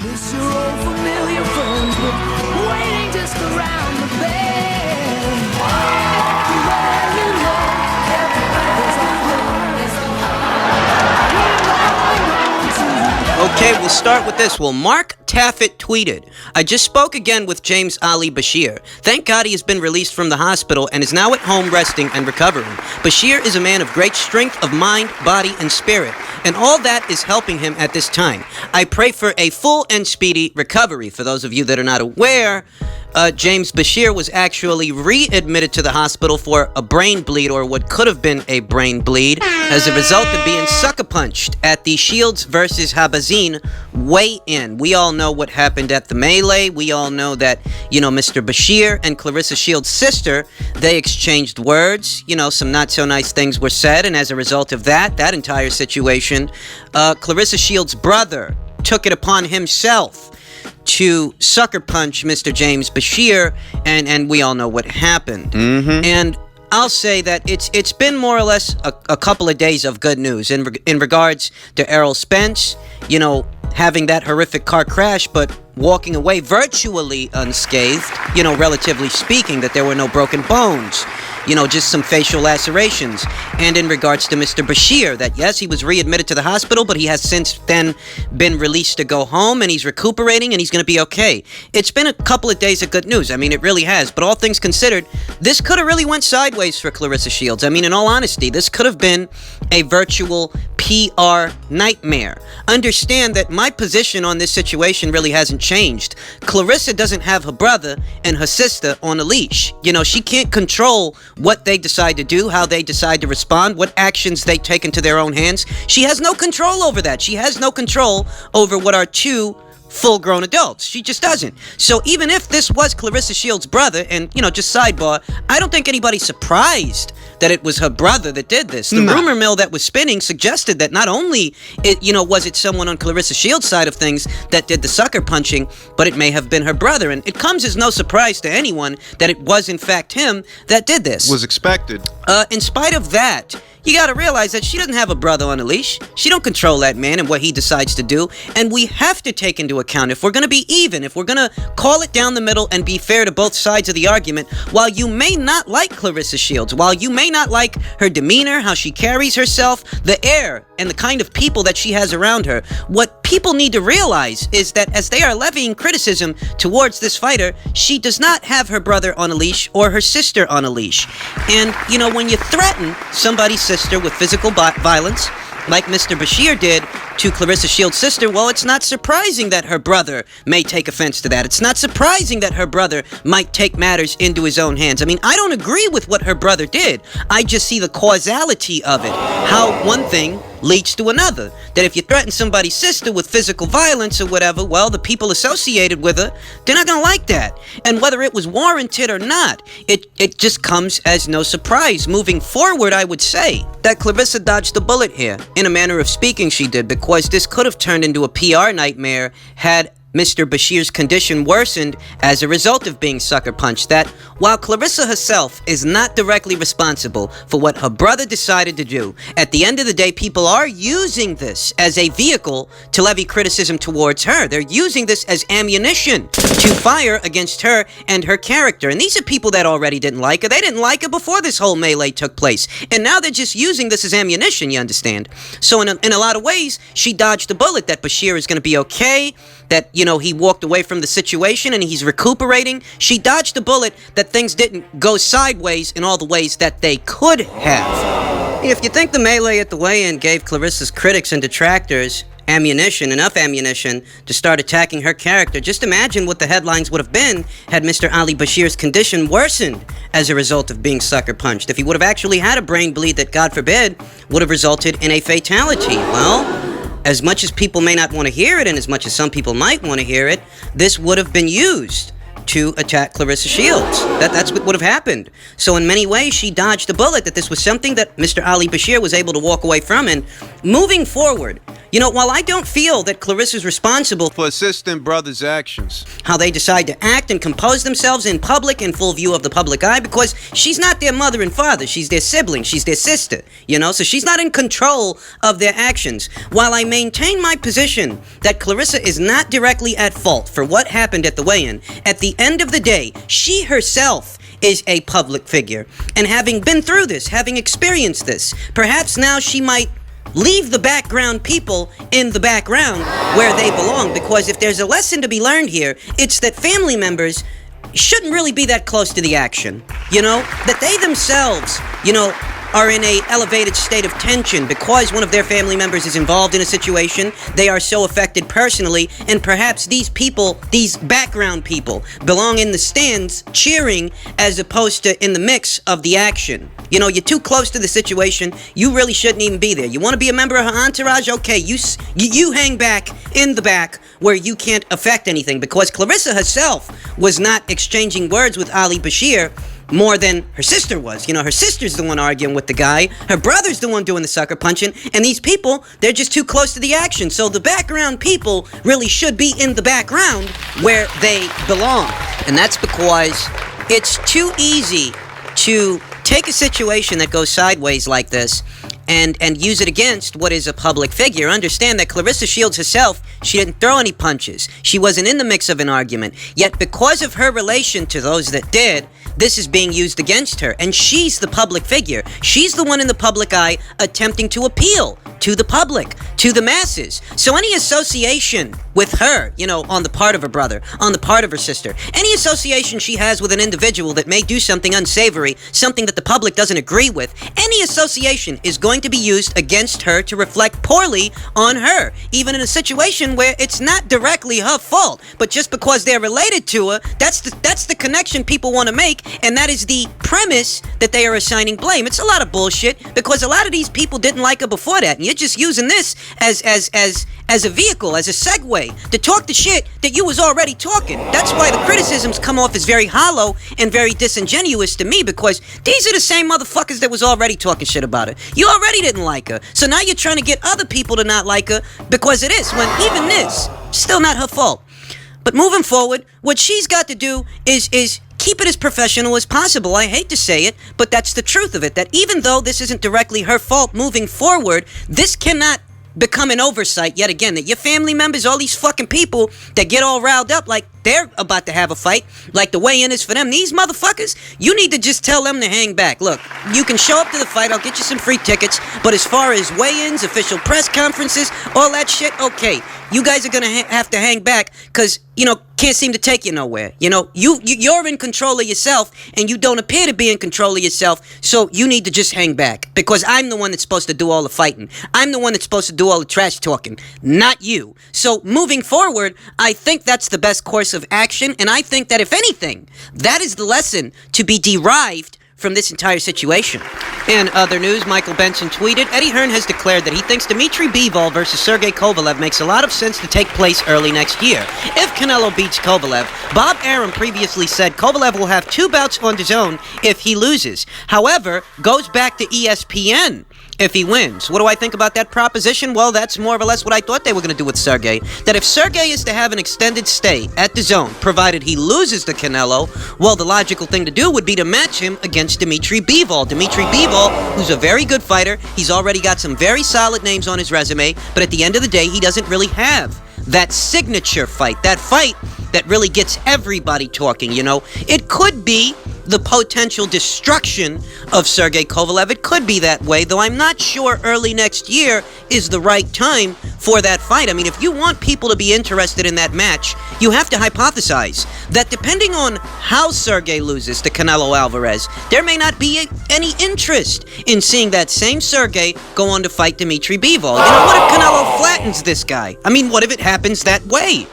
Miss your old familiar friends, but waiting just around the bend. Everywhere you look, there's a heart, there's a heart. Okay, we'll start with this. Well, Mark Taffet tweeted, I just spoke again with James Ali Beshear. Thank God he has been released from the hospital and is now at home resting and recovering. Beshear is a man of great strength of mind, body, and spirit, and all that is helping him at this time. I pray for a full and speedy recovery. For those of you that are not aware, James Beshear was actually readmitted to the hospital for a brain bleed, or what could have been a brain bleed, as a result of being sucker punched at the Shields versus Habazin weigh-in. We all know what happened at the melee. We all know that, Mr. Beshear and Clarissa Shields' sister, they exchanged words. Some not so nice things were said, and as a result of that entire situation, Clarissa Shields' brother took it upon himself to sucker punch Mr. James Beshear, and we all know what happened. And I'll say that it's been more or less a couple of days of good news in regards to Errol Spence, having that horrific car crash, but walking away virtually unscathed, relatively speaking, that there were no broken bones, just some facial lacerations. And in regards to Mr. Beshear, that yes, he was readmitted to the hospital, but he has since then been released to go home, and he's recuperating, and he's going to be okay. It's been a couple of days of good news. I mean, it really has. But all things considered, this could have really went sideways for Clarissa Shields. I mean, in all honesty, this could have been a virtual PR nightmare. Understand that my position on this situation really hasn't changed. Clarissa doesn't have her brother and her sister on a leash. She can't control what they decide to do, how they decide to respond, what actions they take into their own hands. She has no control over that. She has no control over what are two full-grown adults. She just doesn't. So even if this was Clarissa Shields' brother, and, just sidebar, I don't think anybody's surprised that it was her brother that did this. The rumor mill that was spinning suggested that not only was it someone on Clarissa Shields' side of things that did the sucker punching, but it may have been her brother. And it comes as no surprise to anyone that it was in fact him that did this. Was expected. In spite of that, you gotta realize that she doesn't have a brother on a leash. She don't control that man and what he decides to do. And we have to take into account, if we're gonna be even, if we're gonna call it down the middle and be fair to both sides of the argument, while you may not like Clarissa Shields, while you may not like her demeanor, how she carries herself, the air, and the kind of people that she has around her, what people need to realize is that as they are levying criticism towards this fighter, she does not have her brother on a leash or her sister on a leash. And, when you threaten somebody's sister with physical violence, like Mr. Beshear did to Clarissa Shields' sister, well, it's not surprising that her brother may take offense to that. It's not surprising that her brother might take matters into his own hands. I mean, I don't agree with what her brother did. I just see the causality of it, how one thing leads to another. That if you threaten somebody's sister with physical violence or whatever, well, the people associated with her, they're not gonna like that. And whether it was warranted or not, it just comes as no surprise. Moving forward, I would say that Clarissa dodged the bullet here. In a manner of speaking, she did, because this could have turned into a PR nightmare had Mr. Beshear's condition worsened as a result of being sucker punched. That while Clarissa herself is not directly responsible for what her brother decided to do, at the end of the day, people are using this as a vehicle to levy criticism towards her. They're using this as ammunition to fire against her and her character. And these are people that already didn't like her. They didn't like her before this whole melee took place. And now they're just using this as ammunition, you understand? So in a lot of ways, she dodged the bullet, that Beshear is going to be okay, that, he walked away from the situation and he's recuperating. She dodged the bullet that things didn't go sideways in all the ways that they could have. If you think the melee at the weigh-in gave Clarissa's critics and detractors enough ammunition to start attacking her character, just imagine what the headlines would have been had Mr. Ali Beshear's condition worsened as a result of being sucker punched. If he would have actually had a brain bleed that, God forbid, would have resulted in a fatality. Well, as much as people may not want to hear it, and as much as some people might want to hear it, this would have been used to attack Clarissa Shields. That's what would have happened. So in many ways, she dodged the bullet, that this was something that Mr. Ali Beshear was able to walk away from. And moving forward, You know, while I don't feel that Clarissa's responsible for assisting brother's actions, how they decide to act and compose themselves in public, in full view of the public eye, because she's not their mother and father. She's their sibling. She's their sister, you know, so she's not in control of their actions. While I maintain my position that Clarissa is not directly at fault for what happened at the weigh-in, at the end of the day, she herself is a public figure. And having been through this, having experienced this, perhaps now she might leave the background people in the background where they belong, because if there's a lesson to be learned here, it's that family members shouldn't really be that close to the action, you know? That they themselves, you know, are in a elevated state of tension because one of their family members is involved in a situation. They are so affected personally, and perhaps these people, these background people, belong in the stands cheering as opposed to in the mix of the action. You know, you're too close to the situation. You really shouldn't even be there. You want to be a member of her entourage? Okay, you hang back in the back where you can't affect anything, because Clarissa herself was not exchanging words with Ali Beshear more than her sister was. You know, her sister's the one arguing with the guy. Her brother's the one doing the sucker punching. And these people, they're just too close to the action. So the background people really should be in the background where they belong. And that's because it's too easy to take a situation that goes sideways like this and use it against what is a public figure. Understand that Clarissa Shields herself, she didn't throw any punches. She wasn't in the mix of an argument. Yet because of her relation to those that did, this is being used against her. And she's the public figure. She's the one in the public eye attempting to appeal to the public, to the masses. So any association with her, you know, on the part of her brother, on the part of her sister, any association she has with an individual that may do something unsavory, something that the public doesn't agree with, any association is going to be used against her to reflect poorly on her, even in a situation where it's not directly her fault, but just because they're related to her, that's the connection people want to make, and that is the premise that they are assigning blame. It's a lot of bullshit, because a lot of these people didn't like her before that, and you're just using this as a vehicle, as a segue to talk the shit that you was already talking. That's why the criticisms come off as very hollow and very disingenuous to me, because these are the same motherfuckers that was already talking shit about her. You already didn't like her, so now you're trying to get other people to not like her because of this, when even this, still not her fault. But moving forward, what she's got to do is keep it as professional as possible. I hate to say it, but that's the truth of it, that even though this isn't directly her fault moving forward, this cannot become an oversight yet again, that your family members, all these fucking people that get all riled up like they're about to have a fight, like the weigh-in is for them, these motherfuckers, you need to just tell them to hang back. Look, you can show up to the fight, I'll get you some free tickets, but as far as weigh-ins, official press conferences, all that shit, okay, you guys are gonna have to hang back, because, you know, can't seem to take you nowhere. You know, you're in control of yourself, and you don't appear to be in control of yourself, so you need to just hang back, because I'm the one that's supposed to do all the fighting. I'm the one that's supposed to do all the trash talking, not you. So moving forward, I think that's the best course of action, and I think that if anything, that is the lesson to be derived from this entire situation. In other news, Michael Benson tweeted, Eddie Hearn has declared that he thinks Dmitry Bivol versus Sergey Kovalev makes a lot of sense to take place early next year. If Canelo beats Kovalev, Bob Arum previously said Kovalev will have 2 bouts on DAZN if he loses. However, goes back to ESPN if he wins. What do I think about that proposition? Well, that's more or less what I thought they were going to do with Sergey. That if Sergey is to have an extended stay at DAZN, provided he loses to Canelo, well, the logical thing to do would be to match him against Dmitry Bivol. Dmitry Bivol, who's a very good fighter, he's already got some very solid names on his resume, but at the end of the day, he doesn't really have that signature fight, that fight that really gets everybody talking, you know. It could be the potential destruction of Sergey Kovalev. It could be that way, though I'm not sure early next year is the right time for that fight. I mean, if you want people to be interested in that match, you have to hypothesize that depending on how Sergey loses to Canelo Alvarez, there may not be any interest in seeing that same Sergey go on to fight Dmitry Bivol. You know, what if Canelo flattens this guy? I mean, what if it happens that way?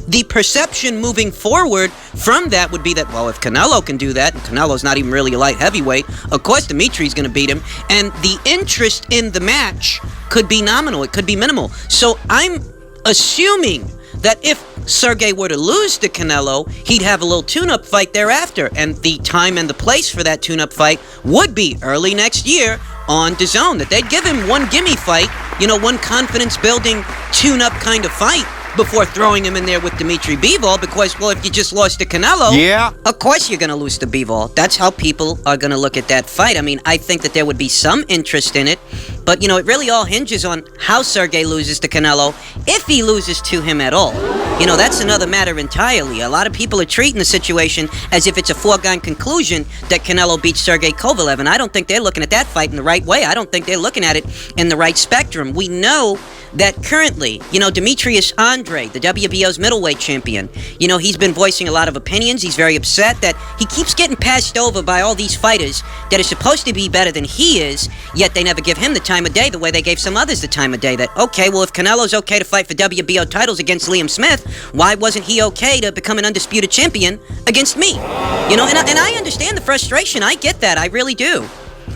The perception moving forward from that would be that, well, if Canelo can do that, and Canelo's not even really a light heavyweight, of course Dimitri's going to beat him, and the interest in the match could be nominal, it could be minimal. So I'm assuming that if Sergey were to lose to Canelo, he'd have a little tune-up fight thereafter, and the time and the place for that tune-up fight would be early next year on DAZN, that they'd give him one gimme fight, one confidence-building, tune-up kind of fight before throwing him in there with Dimitri Bivol, because, well, if you just lost to Canelo, Yeah. of course you're going to lose to Bivol. That's how people are going to look at that fight. I mean, I think that there would be some interest in it, but, it really all hinges on how Sergey loses to Canelo, if he loses to him at all. That's another matter entirely. A lot of people are treating the situation as if it's a foregone conclusion that Canelo beats Sergey Kovalev, and I don't think they're looking at that fight in the right way. I don't think they're looking at it in the right spectrum. We know that currently, Demetrius Andrade, the WBO's middleweight champion, he's been voicing a lot of opinions. He's very upset that he keeps getting passed over by all these fighters that are supposed to be better than he is, yet they never give him the time of day the way they gave some others the time of day. That, okay, well, if Canelo's okay to fight for WBO titles against Liam Smith, why wasn't he okay to become an undisputed champion against me? And I understand the frustration. I get that. I really do.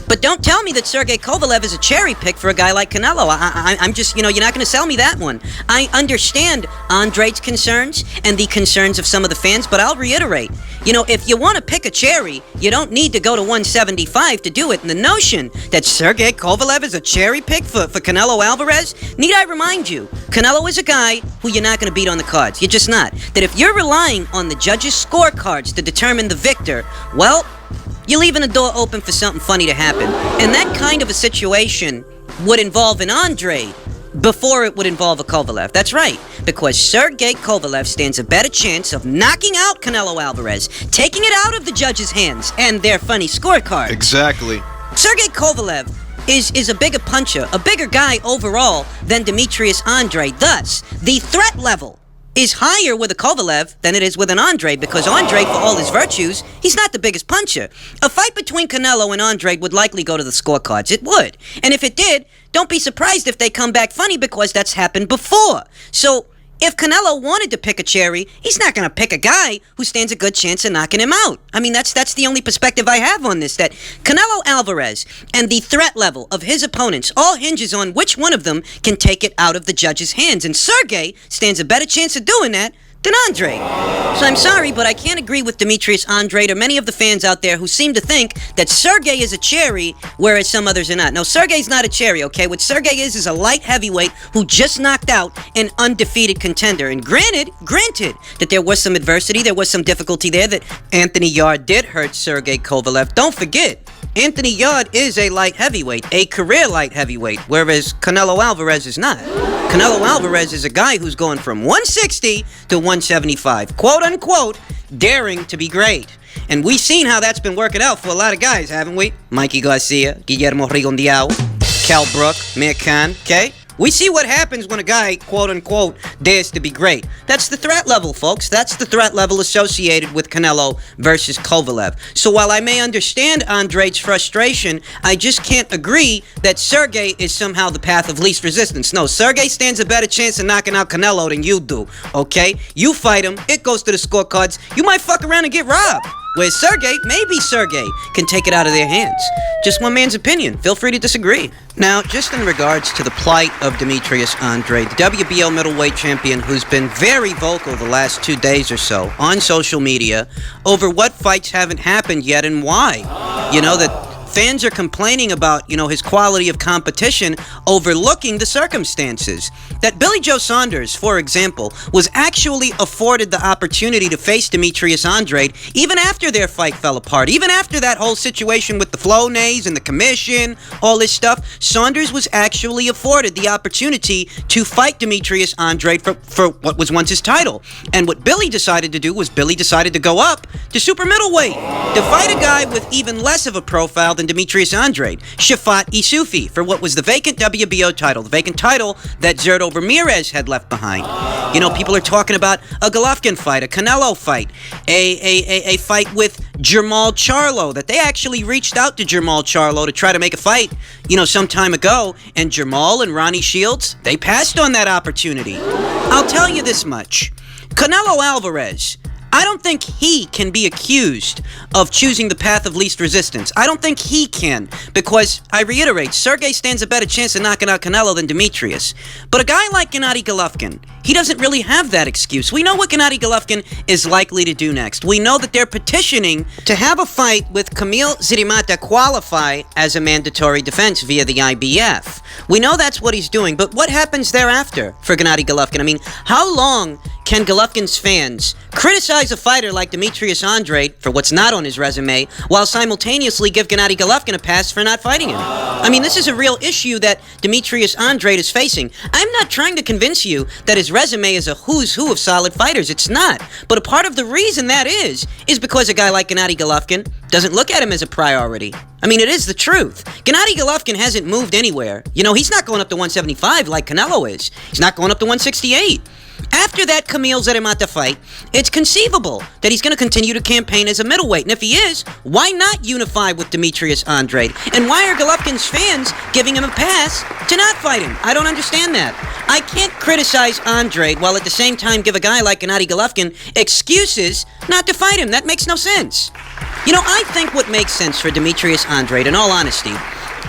But don't tell me that Sergey Kovalev is a cherry pick for a guy like Canelo. I'm just, you're not going to sell me that one. I understand Andrade's concerns and the concerns of some of the fans, but I'll reiterate, if you want to pick a cherry, you don't need to go to 175 to do it. And the notion that Sergey Kovalev is a cherry pick for Canelo Alvarez, need I remind you, Canelo is a guy who you're not going to beat on the cards. You're just not. That if you're relying on the judges' scorecards to determine the victor, well, you're leaving the door open for something funny to happen. And that kind of a situation would involve an Andrade before it would involve a Kovalev. That's right, because Sergey Kovalev stands a better chance of knocking out Canelo Alvarez, taking it out of the judges' hands and their funny scorecards. Exactly. Sergey Kovalev is a bigger puncher, a bigger guy overall than Demetrius Andrade. Thus, the threat level is higher with a Kovalev than it is with an Andrade, because Andrade, for all his virtues, he's not the biggest puncher. A fight between Canelo and Andrade would likely go to the scorecards. It would. And if it did, don't be surprised if they come back funny, because that's happened before. So, if Canelo wanted to pick a cherry, he's not going to pick a guy who stands a good chance of knocking him out. I mean, that's the only perspective I have on this, that Canelo Alvarez and the threat level of his opponents all hinges on which one of them can take it out of the judge's hands. And Sergey stands a better chance of doing that than Andrade. So I'm sorry, but I can't agree with Demetrius Andrade or many of the fans out there who seem to think that Sergey is a cherry, whereas some others are not. No, Sergey's not a cherry, okay? What Sergey is a light heavyweight who just knocked out an undefeated contender. And granted that there was some adversity, there was some difficulty there, that Anthony Yarde did hurt Sergey Kovalev. Don't forget, Anthony Yarde is a light heavyweight, a career light heavyweight, whereas Canelo Alvarez is not. Canelo Alvarez is a guy who's going from 160 to 175, quote unquote, daring to be great. And we've seen how that's been working out for a lot of guys, haven't we? Mikey Garcia, Guillermo Rigondeaux, Cal Brook, Mir Khan, okay? We see what happens when a guy, quote-unquote, dares to be great. That's the threat level, folks. That's the threat level associated with Canelo versus Kovalev. So while I may understand Andrade's frustration, I just can't agree that Sergey is somehow the path of least resistance. No, Sergey stands a better chance of knocking out Canelo than you do, okay? You fight him, it goes to the scorecards, you might fuck around and get robbed. Whereas Sergey, maybe Sergey, can take it out of their hands. Just one man's opinion. Feel free to disagree. Now, just in regards to the plight of Demetrius Andrade, the WBO middleweight champion who's been very vocal the last 2 days or so on social media over what fights haven't happened yet and why. That fans are complaining about, his quality of competition overlooking the circumstances. That Billy Joe Saunders, for example, was actually afforded the opportunity to face Demetrius Andrade even after their fight fell apart, even after that whole situation with the Flonase and the commission, all this stuff. Saunders was actually afforded the opportunity to fight Demetrius Andrade for what was once his title. And what Billy decided to do was Billy decided to go up to super middleweight to fight a guy with even less of a profile than Demetrius Andrade, Shafat Isufi, for what was the vacant WBO title, the vacant title that Zurdo Ramirez had left behind. People are talking about a Golovkin fight, a Canelo fight, a fight with Jermall Charlo, that they actually reached out to Jermall Charlo to try to make a fight, some time ago, and Jermall and Ronnie Shields, they passed on that opportunity. I'll tell you this much. Canelo Alvarez, I don't think he can be accused of choosing the path of least resistance. I don't think he can, because, I reiterate, Sergey stands a better chance of knocking out Canelo than Demetrius. But a guy like Gennady Golovkin, he doesn't really have that excuse. We know what Gennady Golovkin is likely to do next. We know that they're petitioning to have a fight with Kamil Zirimata qualify as a mandatory defense via the IBF. We know that's what he's doing, but what happens thereafter for Gennady Golovkin? I mean, how long can Golovkin's fans criticize a fighter like Demetrius Andrade for what's not on his resume, while simultaneously give Gennady Golovkin a pass for not fighting him? I mean, this is a real issue that Demetrius Andrade is facing. I'm not trying to convince you that his resume is a who's who of solid fighters. It's not. But a part of the reason that is because a guy like Gennady Golovkin doesn't look at him as a priority. I mean, it is the truth. Gennady Golovkin hasn't moved anywhere. You know, he's not going up to 175 like Canelo is. He's not going up to 168. After that Kamil Zirimata fight, it's conceivable that he's going to continue to campaign as a middleweight. And if he is, why not unify with Demetrius Andrade? And why are Golovkin's fans giving him a pass to not fight him? I don't understand that. I can't criticize Andrade while at the same time give a guy like Gennady Golovkin excuses not to fight him. That makes no sense. You know, I think what makes sense for Demetrius Andrade, in all honesty,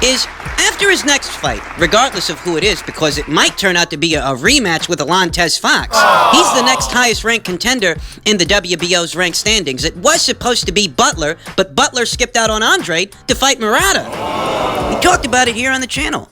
is after his next fight, regardless of who it is, because it might turn out to be a rematch with Alantez Fox. He's the next highest ranked contender in the WBO's ranked standings. It was supposed to be Butler, but Butler skipped out on Andrade to fight Murata. We talked about it here on the channel.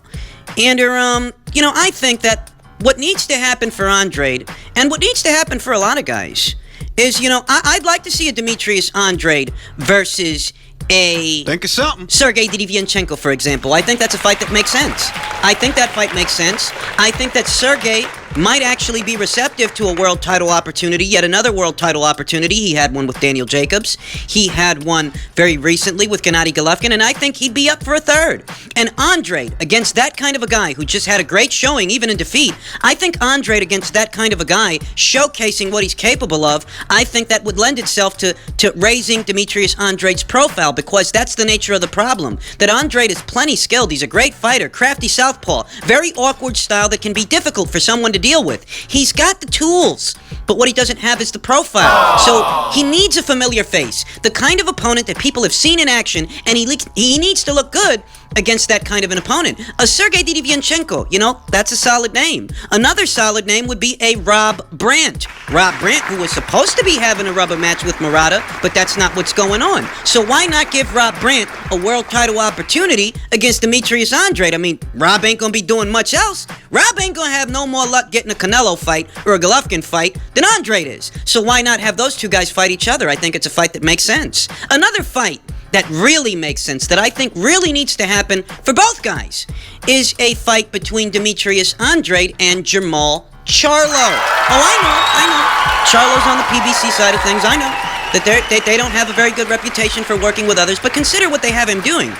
And, you know, I think that what needs to happen for Andrade, and what needs to happen for a lot of guys, is, you know, I'd like to see a Demetrius Andrade versus Think of something. Sergey Derevianchenko, for example. I think that's a fight that makes sense. I think that fight makes sense. I think that Sergey might actually be receptive to a world title opportunity, yet another world title opportunity. He had one with Daniel Jacobs. He had one very recently with Gennady Golovkin, and I think he'd be up for a third. And Andrade, against that kind of a guy who just had a great showing, even in defeat, I think Andrade against that kind of a guy, showcasing what he's capable of, I think that would lend itself to raising Demetrius Andrade's profile, because that's the nature of the problem. That Andrade is plenty skilled. He's a great fighter, crafty southpaw, very awkward style that can be difficult for someone to deal with. He's got the tools, but what he doesn't have is the profile. So he needs a familiar face, the kind of opponent that people have seen in action, and he needs to look good against that kind of an opponent. A Sergey Derevianchenko, you know, that's a solid name. Another solid name would be a Rob Brandt. Rob Brandt, who was supposed to be having a rubber match with Murata, but that's not what's going on. So why not give Rob Brandt a world title opportunity against Demetrius Andrade? I mean, Rob ain't gonna be doing much else. Rob ain't gonna have no more luck getting a Canelo fight or a Golovkin fight than Andrade is. So why not have those two guys fight each other? I think it's a fight that makes sense. Another fight that really makes sense, that I think really needs to happen for both guys, is a fight between Demetrius Andrade and Jermall Charlo. Oh, I know. Charlo's on the PBC side of things. I know that they don't have a very good reputation for working with others, but consider what they have him doing.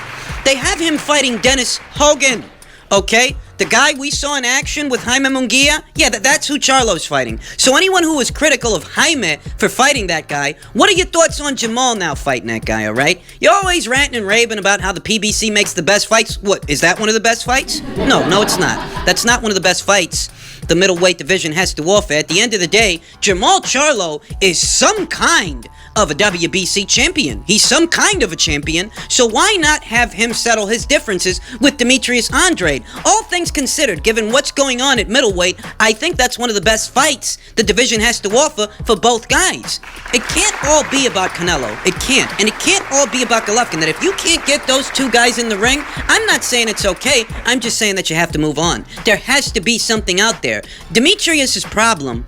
They have him fighting Dennis Hogan, okay? The guy we saw in action with Jaime Munguia, yeah, that's who Charlo's fighting. So anyone who was critical of Jaime for fighting that guy, what are your thoughts on Jermall now fighting that guy, all right? You're always ranting and raving about how the PBC makes the best fights. What, is that one of the best fights? No, it's not. That's not one of the best fights the middleweight division has to offer. At the end of the day, Jermall Charlo is some kind of a WBC champion. He's some kind of a champion, so why not have him settle his differences with Demetrius Andrade? All things considered, given what's going on at middleweight, I think that's one of the best fights the division has to offer for both guys. It can't all be about Canelo. It can't. And it can't all be about Golovkin. That if you can't get those two guys in the ring, I'm not saying it's okay. I'm just saying that you have to move on. There has to be something out there. Demetrius's problem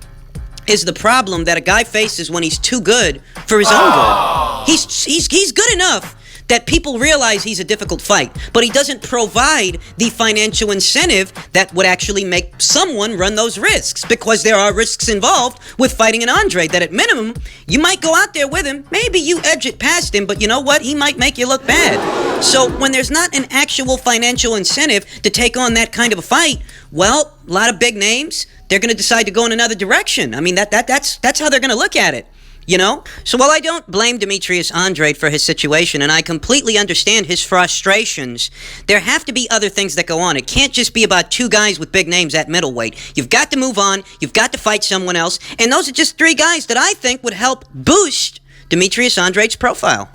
is the problem that a guy faces when he's too good for his own good. He's good enough that people realize he's a difficult fight, but he doesn't provide the financial incentive that would actually make someone run those risks, because there are risks involved with fighting an Andrade that at minimum, you might go out there with him, maybe you edge it past him, but you know what? He might make you look bad. So when there's not an actual financial incentive to take on that kind of a fight, well, a lot of big names, they're going to decide to go in another direction. I mean, that's how they're going to look at it. You know? So while I don't blame Demetrius Andrade for his situation, and I completely understand his frustrations, there have to be other things that go on. It can't just be about two guys with big names at middleweight. You've got to move on. You've got to fight someone else. And those are just three guys that I think would help boost Demetrius Andrade's profile.